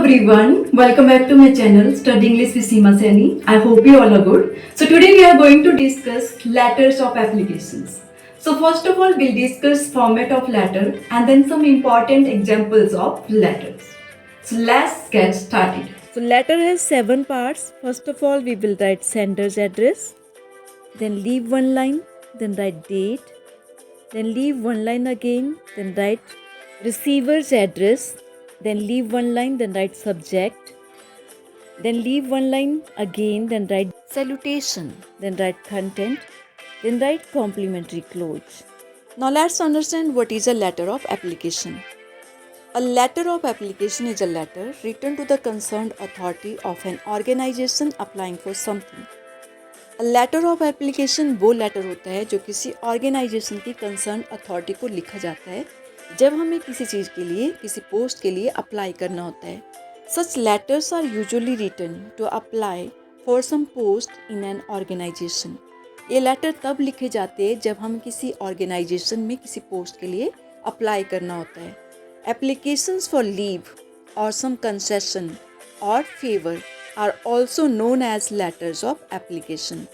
everyone, welcome back to my channel Study English with Seema Saini. I hope you all are good. So today we are going to discuss letters of applications. So first of all we'll discuss format of letter and then some important examples of letters. So let's get started. So letter has 7 parts. First of all, we will write sender's address, then leave one line, then write date, then leave one line again, then write receiver's address, then leave one line, then write subject, then leave one line again, then write salutation, then write content, then write complimentary close. Now let's understand what is a letter of application. A letter of application is a letter written to the concerned authority of an organization applying for something. A letter of application वो letter होता है जो किसी organisation की concern authority को लिखा जाता है जब हमें किसी चीज़ के लिए किसी पोस्ट के लिए अप्लाई करना होता है. Such letters are usually written to apply for some post in an organization. ये लेटर तब लिखे जाते हैं जब हम किसी ऑर्गेनाइजेशन में किसी पोस्ट के लिए अप्लाई करना होता है. Applications for leave or some concession or favor are also known as letters of application.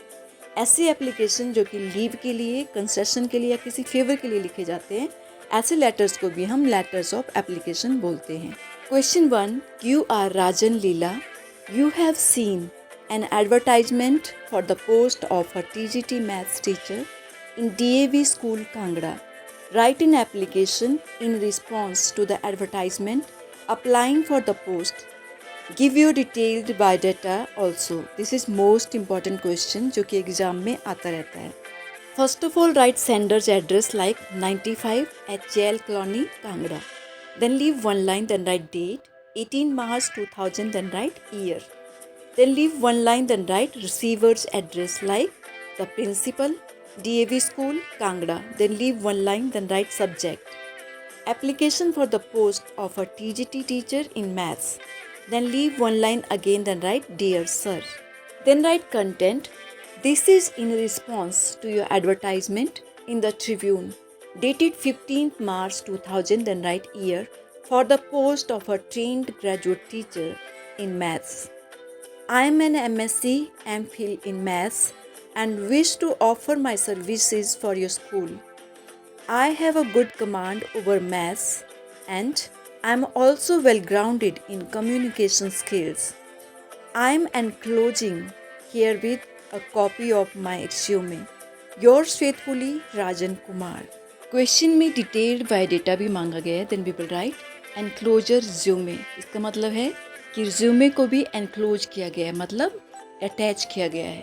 ऐसे एप्लीकेशन जो कि लीव के लिए, कंसेशन के लिए या किसी फेवर के लिए लिखे जाते हैं, ऐसे लेटर्स को भी हम लेटर्स ऑफ एप्लीकेशन बोलते हैं. Question 1. You are Rajan Leela. You have seen an advertisement for the post of a TGT maths teacher in DAV School, Kangra. Write an application in response to the advertisement applying for the post. Give your detailed biodata also. This is most important question जो कि exam में आता रहता है. First of all, write sender's address like 95 HL Colony, Kangra. Then leave one line, then write date 18 March 2000, then write year. Then leave one line, then write receiver's address like the principal, DAV School, Kangra. Then leave one line, then write subject. Application for the post of a TGT teacher in maths. Then leave one line again, then write dear sir. Then write content. This is in response to your advertisement in the Tribune dated 15th March 2000, then write year for the post of a trained graduate teacher in maths. I am an MSc MPhil in maths and wish to offer my services for your school. I have a good command over maths and I am also well grounded in communication skills. I am enclosing herewith a copy of my resume. Yours faithfully, Rajan Kumar. Question में detailed biodata भी मांगा गया है. Then we will write enclosure resume. इसका मतलब है कि resume को भी enclose किया गया है, मतलब attach किया गया है.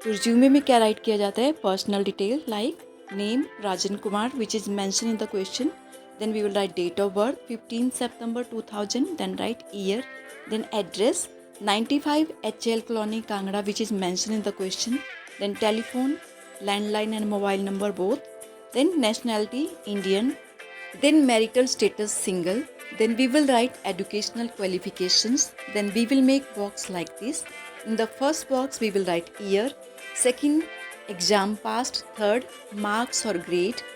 तो रिज्यूमे में क्या राइट किया जाता है? Personal detail like name Rajan Kumar which is mention in the question. Then we will write date of birth 15 September 2000, then write year, then address 95 HL colony Kangra which is mention in the question, then telephone landline and mobile number both, then nationality Indian, then marital status single, then we will write educational qualifications, then we will make box like this. In the first box we will write year, second exam passed, third marks or grade,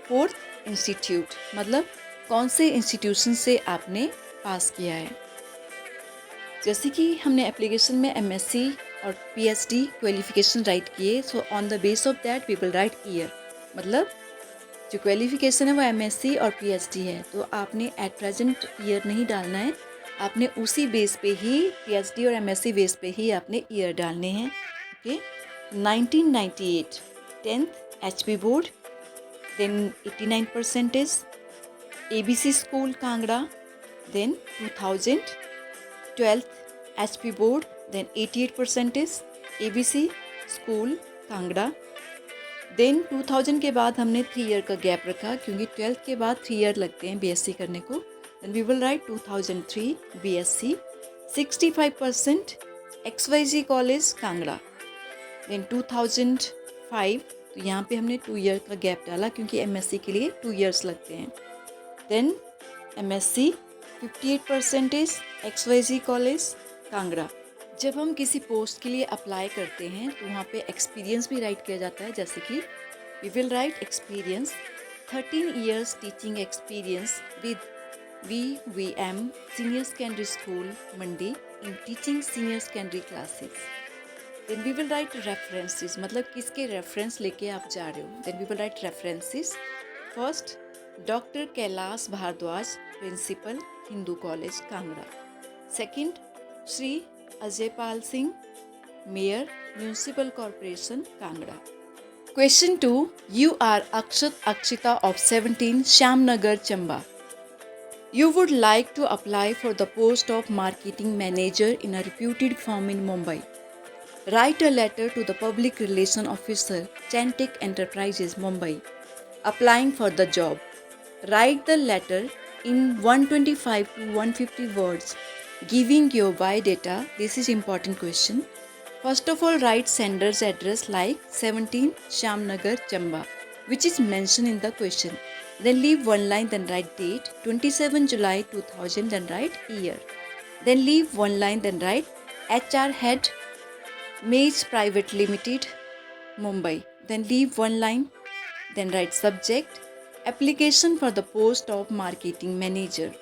fourth institute, मतलब कौन से institution से आपने पास किया है. जैसे कि हमने एप्लीकेशन में MSc और PhD क्वालिफिकेशन राइट किए, so on the base of that we will write year. मतलब जो क्वालिफिकेशन है वो MSc और PhD है, तो आपने एट प्रेजेंट ईयर नहीं डालना है, आपने उसी बेस पे ही PhD और MSc बेस पे ही आपने ईयर डालने हैं. Okay. 1998 10th HP board, then 89% ABC school Kangra, then 2000 12th HP board, then 88% ABC school Kangra. Then 2000 के बाद हमने 3 ईयर का गैप रखा क्योंकि 12th के बाद 3 ईयर लगते हैं BSc करने को. Then we will write 2003 BSc 65% XYZ college Kangra. Then 2005, तो यहाँ पे हमने 2 ईयर का गैप डाला क्योंकि MSc के लिए 2 ईयर्स लगते हैं. Then MSc 58% XYZ college Kangra. जब हम किसी पोस्ट के लिए अप्लाई करते हैं तो वहाँ पे एक्सपीरियंस भी राइट किया जाता है. जैसे कि we will write experience 13 years teaching experience with VVM Senior Secondary School, Mandi, in teaching senior secondary classes. Then we will write references, मतलब किसके reference लेके आप जा रहे हो. Then we will write references. First, Dr. Kailash Bhardwaj, Principal, Hindu College, Kangra. Second, Sri Ajaypal Singh, Mayor, Municipal Corporation, Kangra. Question 2. You are Akshat Akshita of 17, Shamnagar, Chamba. You would like to apply for the post of marketing manager in a reputed firm in Mumbai. Write a letter to the public relation officer, Chantek Enterprises, Mumbai, applying for the job. Write the letter in 125 to 150 words, giving your biodata. This is important question. First of all, write sender's address like 17 Shamnagar, Chamba, which is mentioned in the question. Then leave one line, then write date 27 July 2000, then write year. Then leave one line, then write HR head, Mage Private Limited, Mumbai. Then leave one line, then write subject, application for the post of marketing manager.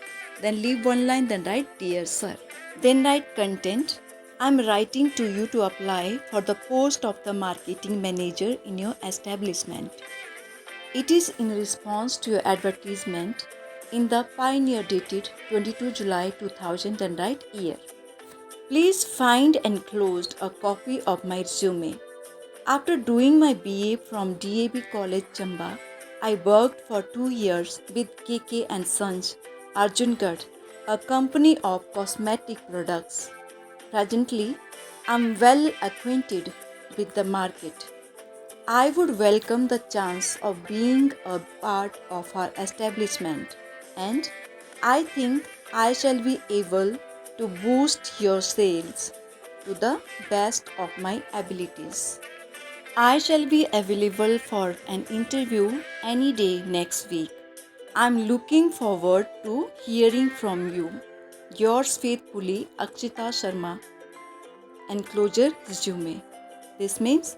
Then leave one line, then write dear sir. Then write content. I am writing to you to apply for the post of the marketing manager in your establishment. It is in response to your advertisement in the Pioneer dated 22 July 2000, and write year. Please find enclosed a copy of my resume. After doing my BA from DAB College, Chamba, I worked for 2 years with KK and Sons, Arjungarh, a company of cosmetic products. Presently, I am well acquainted with the market. I would welcome the chance of being a part of our establishment, and I think I shall be able to boost your sales to the best of my abilities. I shall be available for an interview any day next week. I'm looking forward to hearing from you. Yours faithfully, Akshita Sharma. Enclosure resume. This means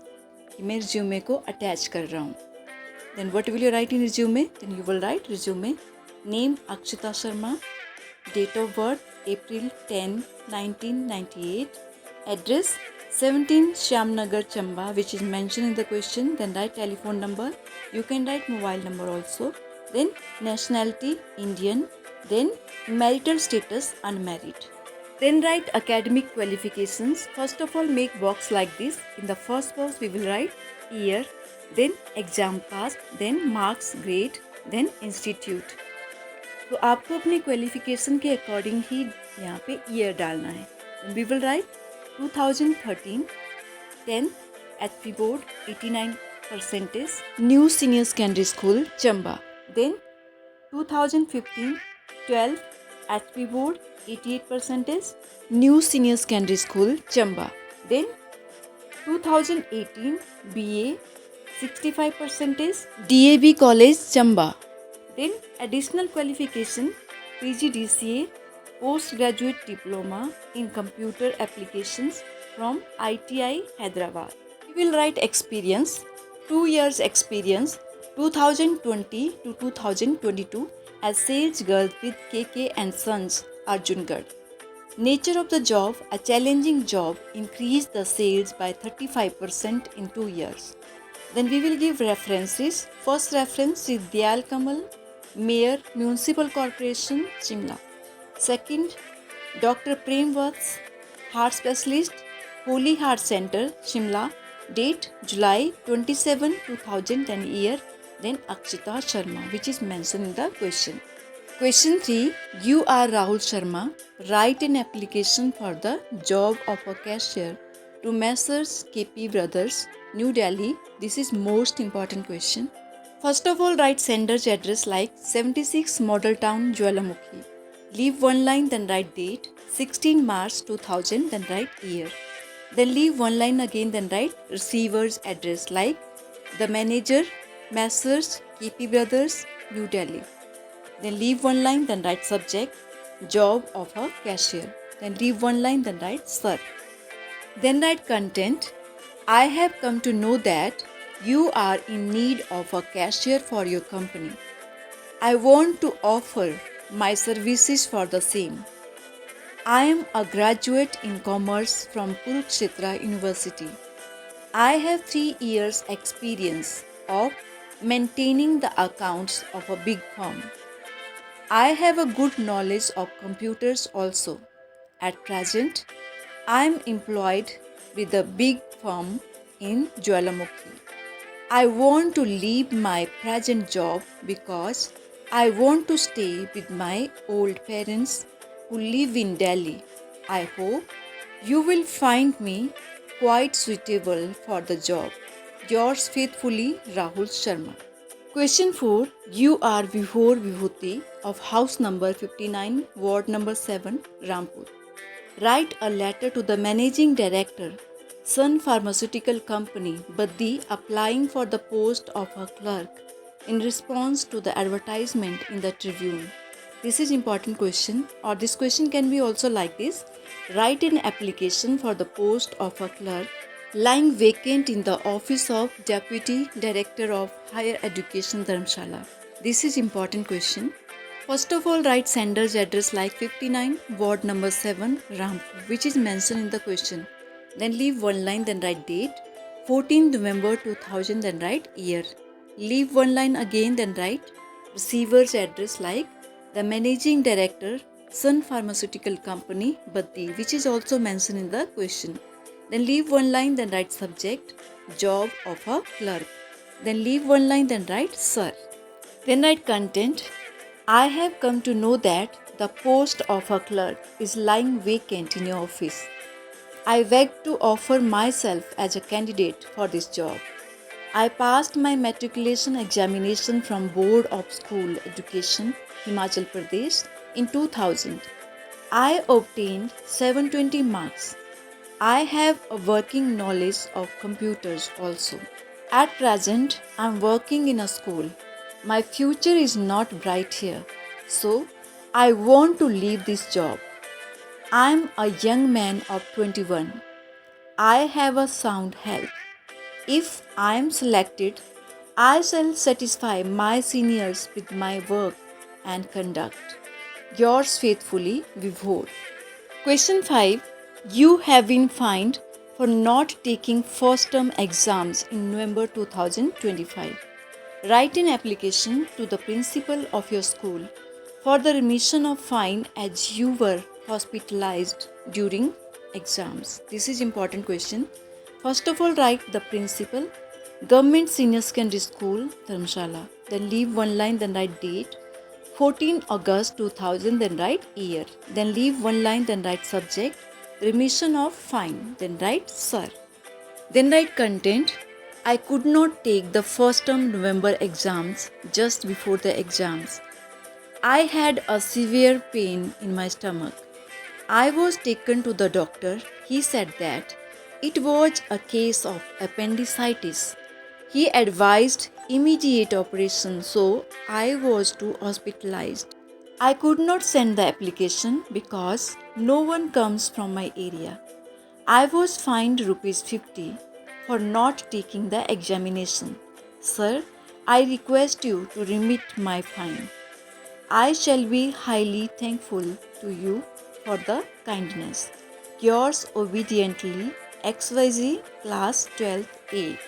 कि मैं resume को attach कर रहा हूँ. Then what will you write in resume? Then you will write resume. Name Akshita Sharma. Date of birth April 10, 1998. Address 17 Shamnagar, Chamba, which is mentioned in the question. Then write telephone number. You can write mobile number also. Then nationality Indian. Then marital status unmarried. Then write academic qualifications. First of all, make box like this. In the first box, we will write year, then exam pass, then marks, grade, then institute. तो आपको अपने qualification के according ही यहाँ पे year डालना है. We will write 2013 10th HP board 89%, new senior secondary school Chamba. Then 2015 12th HP board 88%, new senior secondary school Chamba. Then 2018 BA 65%, DAB college Chamba. Then additional qualification PGDCA postgraduate diploma in computer applications from ITI Hyderabad. We will write experience 2 years experience 2020 to 2022 as sales girl with KK and Sons Arjungarh. Nature of the job, a challenging job, increased the sales by 35% in 2 years. Then we will give references. First reference is Dayal Kamal, Mayor, Municipal Corporation, Shimla. Second, Dr. Prem Vats, Heart Specialist, Holy Heart Center, Shimla. Date July 27, 2000 and year. Then Akshita Sharma, which is mentioned in the question. Question 3. You are Rahul Sharma. Write an application for the job of a cashier to Messrs. KP Brothers, New Delhi. This is most important question. First of all, write sender's address like 76 Model Town, Jwalamukhi. Leave one line, then write date 16 March 2000, then write year. Then leave one line again, then write receiver's address like the manager, Messrs. KP Brothers, New Delhi. Then leave one line, then write subject, job of a cashier. Then leave one line, then write sir. Then write content. I have come to know that you are in need of a cashier for your company. I want to offer my services for the same. I am a graduate in commerce from Kurukshetra University. I have 3 years experience of maintaining the accounts of a big firm. I have a good knowledge of computers also. At present, I am employed with a big firm in Jwalamukhi. I want to leave my present job because I want to stay with my old parents who live in Delhi. I hope you will find me quite suitable for the job. Yours faithfully, Rahul Sharma. Question 4. You are Vibhor Vibhuti of house number 59, ward number 7, Rampur. Write a letter to the managing director, Sun Pharmaceutical Company, Baddi, applying for the post of a clerk in response to the advertisement in the Tribune. This is important question, or this question can be also like this. Write an application for the post of a clerk lying vacant in the office of Deputy Director of Higher Education Dharamshala. This is important question. First of all, write sender's address like 59, ward number 7, Rampur, which is mentioned in the question. Then leave one line, then write date, 14 November 2000, then write year. Leave one line again, then write receiver's address like the managing director, Sun Pharmaceutical Company, Baddi, which is also mentioned in the question. Then leave one line, then write subject, job of a clerk. Then leave one line, then write sir. Then write content. I have come to know that the post of a clerk is lying vacant in your office. I beg to offer myself as a candidate for this job. I passed my matriculation examination from Board of School Education, Himachal Pradesh in 2000. I obtained 720 marks. I have a working knowledge of computers also. At present, I am working in a school. My future is not bright here, so I want to leave this job. I am a young man of 21. I have a sound health. If I am selected, I shall satisfy my seniors with my work and conduct. Yours faithfully, Vibhor. Question 5. You have been fined for not taking first term exams in November 2025. Write an application to the principal of your school for the remission of fine as you were hospitalized during exams. This is important question. First of all, write the principal, Government Senior Secondary School, Dharamshala. Then leave one line, then write date, 14 August 2000, then write year. Then leave one line, then write subject, remission of fine, then write sir. Then write content. I could not take the first term November exams just before the exams. I had a severe pain in my stomach. I was taken to the doctor. He said that it was a case of appendicitis. He advised immediate operation, so I was too hospitalized. I could not send the application because no one comes from my area. I was fined rupees 50 for not taking the examination. Sir, I request you to remit my fine. I shall be highly thankful to you for the kindness. Yours obediently, XYZ Class 12th A.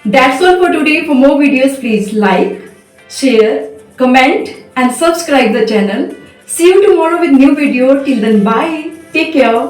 That's all for today. For more videos, please like, share, comment and subscribe the channel. See you tomorrow with new video. Till then, bye. Take care.